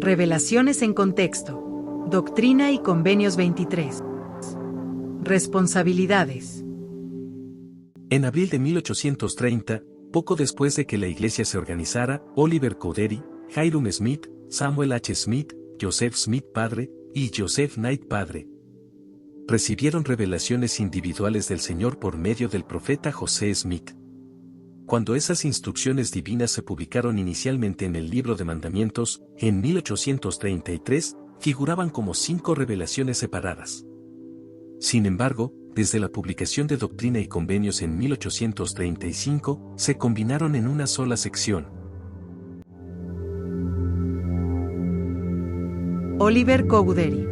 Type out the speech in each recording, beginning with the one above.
Revelaciones en contexto. Doctrina y Convenios 23. Responsabilidades. En abril de 1830, poco después de que la iglesia se organizara, Oliver Cowdery, Hyrum Smith, Samuel H. Smith, Joseph Smith padre, y Joseph Knight padre, recibieron revelaciones individuales del Señor por medio del profeta José Smith. Cuando esas instrucciones divinas se publicaron inicialmente en el Libro de Mandamientos, en 1833, figuraban como 5 revelaciones separadas. Sin embargo, desde la publicación de Doctrina y Convenios en 1835, se combinaron en una sola sección. Oliver Cowdery.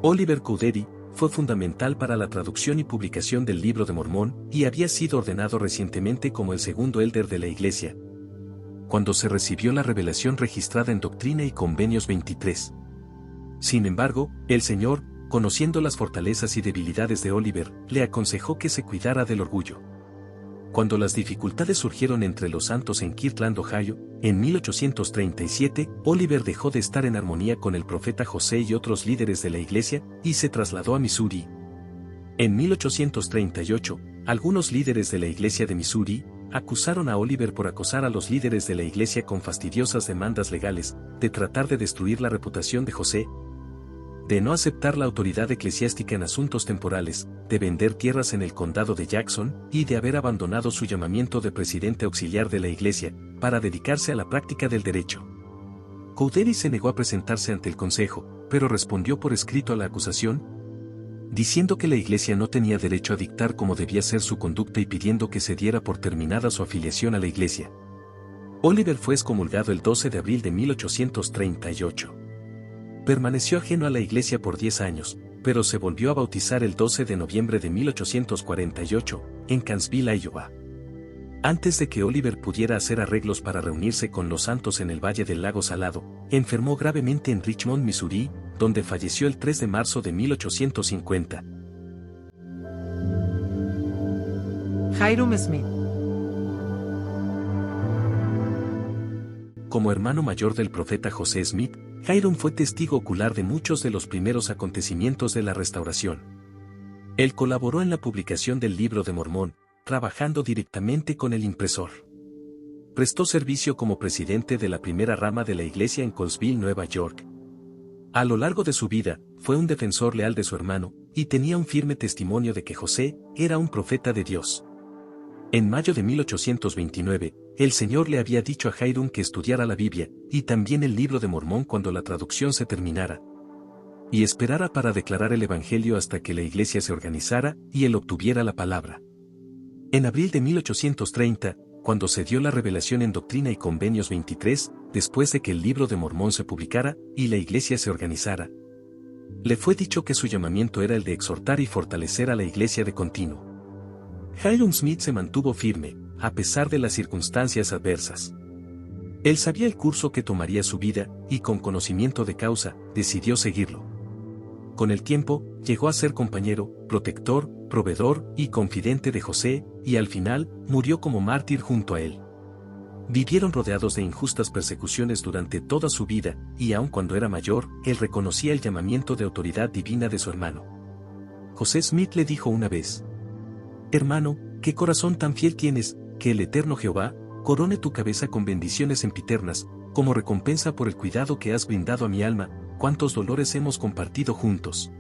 Oliver Cowdery fue fundamental para la traducción y publicación del Libro de Mormón y había sido ordenado recientemente como el segundo elder de la Iglesia, cuando se recibió la revelación registrada en Doctrina y Convenios 23. Sin embargo, el Señor, conociendo las fortalezas y debilidades de Oliver, le aconsejó que se cuidara del orgullo. Cuando las dificultades surgieron entre los santos en Kirtland, Ohio, en 1837, Oliver dejó de estar en armonía con el profeta José y otros líderes de la iglesia, y se trasladó a Missouri. En 1838, algunos líderes de la iglesia de Missouri acusaron a Oliver por acosar a los líderes de la iglesia con fastidiosas demandas legales, de tratar de destruir la reputación de José, de no aceptar la autoridad eclesiástica en asuntos temporales, de vender tierras en el condado de Jackson, y de haber abandonado su llamamiento de presidente auxiliar de la iglesia, para dedicarse a la práctica del derecho. Cowdery se negó a presentarse ante el consejo, pero respondió por escrito a la acusación, diciendo que la iglesia no tenía derecho a dictar cómo debía ser su conducta y pidiendo que se diera por terminada su afiliación a la iglesia. Oliver fue excomulgado el 12 de abril de 1838. Permaneció ajeno a la iglesia por 10 años, pero se volvió a bautizar el 12 de noviembre de 1848, en Campsville, Iowa. Antes de que Oliver pudiera hacer arreglos para reunirse con los santos en el Valle del Lago Salado, enfermó gravemente en Richmond, Missouri, donde falleció el 3 de marzo de 1850. Hyrum Smith. Como hermano mayor del profeta José Smith, Hyrum fue testigo ocular de muchos de los primeros acontecimientos de la restauración. Él colaboró en la publicación del Libro de Mormón, trabajando directamente con el impresor. Prestó servicio como presidente de la primera rama de la iglesia en Colesville, Nueva York. A lo largo de su vida, fue un defensor leal de su hermano, y tenía un firme testimonio de que José era un profeta de Dios. En mayo de 1829, el Señor le había dicho a Hyrum que estudiara la Biblia, y también el Libro de Mormón cuando la traducción se terminara, y esperara para declarar el Evangelio hasta que la iglesia se organizara y él obtuviera la palabra. En abril de 1830, cuando se dio la revelación en Doctrina y Convenios 23, después de que el Libro de Mormón se publicara y la iglesia se organizara, le fue dicho que su llamamiento era el de exhortar y fortalecer a la iglesia de continuo. Hyrum Smith se mantuvo firme, a pesar de las circunstancias adversas. Él sabía el curso que tomaría su vida, y con conocimiento de causa, decidió seguirlo. Con el tiempo, llegó a ser compañero, protector, proveedor y confidente de José, y al final, murió como mártir junto a él. Vivieron rodeados de injustas persecuciones durante toda su vida, y aun cuando era mayor, él reconocía el llamamiento de autoridad divina de su hermano. José Smith le dijo una vez: hermano, qué corazón tan fiel tienes, que el eterno Jehová corone tu cabeza con bendiciones sempiternas, como recompensa por el cuidado que has brindado a mi alma, cuántos dolores hemos compartido juntos.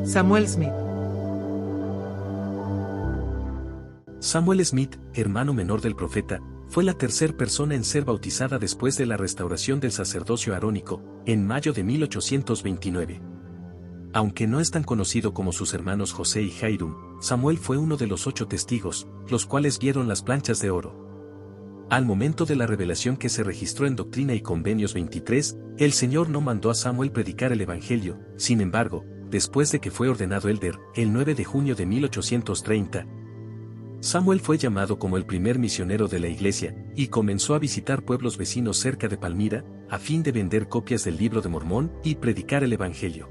Samuel Smith. Samuel Smith, hermano menor del profeta, fue la tercera persona en ser bautizada después de la restauración del sacerdocio arónico, en mayo de 1829. Aunque no es tan conocido como sus hermanos José y Hyrum, Samuel fue uno de los 8 testigos, los cuales vieron las planchas de oro. Al momento de la revelación que se registró en Doctrina y Convenios 23, el Señor no mandó a Samuel predicar el Evangelio. Sin embargo, después de que fue ordenado elder, el 9 de junio de 1830, Samuel fue llamado como el primer misionero de la iglesia, y comenzó a visitar pueblos vecinos cerca de Palmyra, a fin de vender copias del Libro de Mormón y predicar el Evangelio.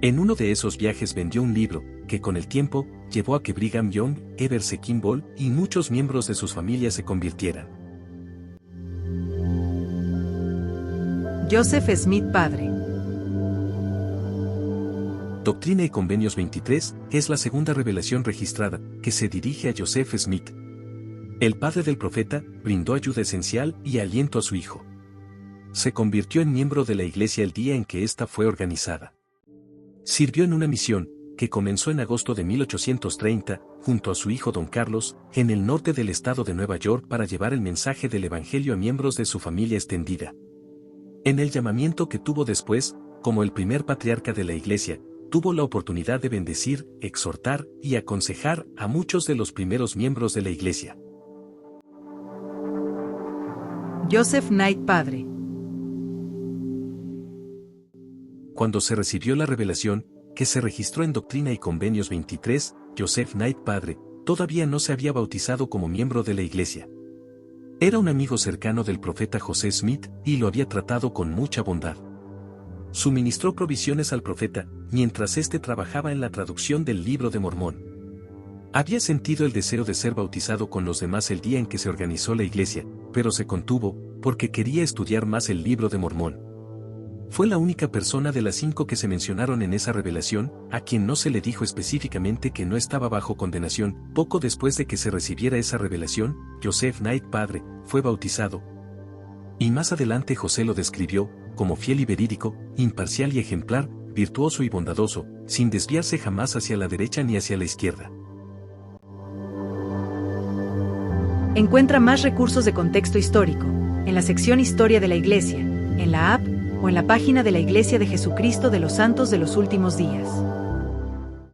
En uno de esos viajes vendió un libro, que con el tiempo llevó a que Brigham Young, Heber Kimball y muchos miembros de sus familias se convirtieran. Joseph Smith padre. Doctrina y Convenios 23 es la segunda revelación registrada que se dirige a Joseph Smith. El padre del profeta brindó ayuda esencial y aliento a su hijo. Se convirtió en miembro de la iglesia el día en que ésta fue organizada. Sirvió en una misión que comenzó en agosto de 1830, junto a su hijo Don Carlos, en el norte del estado de Nueva York para llevar el mensaje del Evangelio a miembros de su familia extendida. En el llamamiento que tuvo después, como el primer patriarca de la iglesia, tuvo la oportunidad de bendecir, exhortar y aconsejar a muchos de los primeros miembros de la iglesia. Joseph Knight padre. Cuando se recibió la revelación, que se registró en Doctrina y Convenios 23, Joseph Knight padre, todavía no se había bautizado como miembro de la iglesia. Era un amigo cercano del profeta José Smith y lo había tratado con mucha bondad. Suministró provisiones al profeta, mientras éste trabajaba en la traducción del Libro de Mormón. Había sentido el deseo de ser bautizado con los demás el día en que se organizó la iglesia, pero se contuvo, porque quería estudiar más el Libro de Mormón. Fue la única persona de las 5 que se mencionaron en esa revelación, a quien no se le dijo específicamente que no estaba bajo condenación. Poco después de que se recibiera esa revelación, Joseph Knight padre fue bautizado. Y más adelante José lo describió como fiel y verídico, imparcial y ejemplar, virtuoso y bondadoso, sin desviarse jamás hacia la derecha ni hacia la izquierda. Encuentra más recursos de contexto histórico en la sección Historia de la Iglesia, en la app o en la página de la Iglesia de Jesucristo de los Santos de los Últimos Días.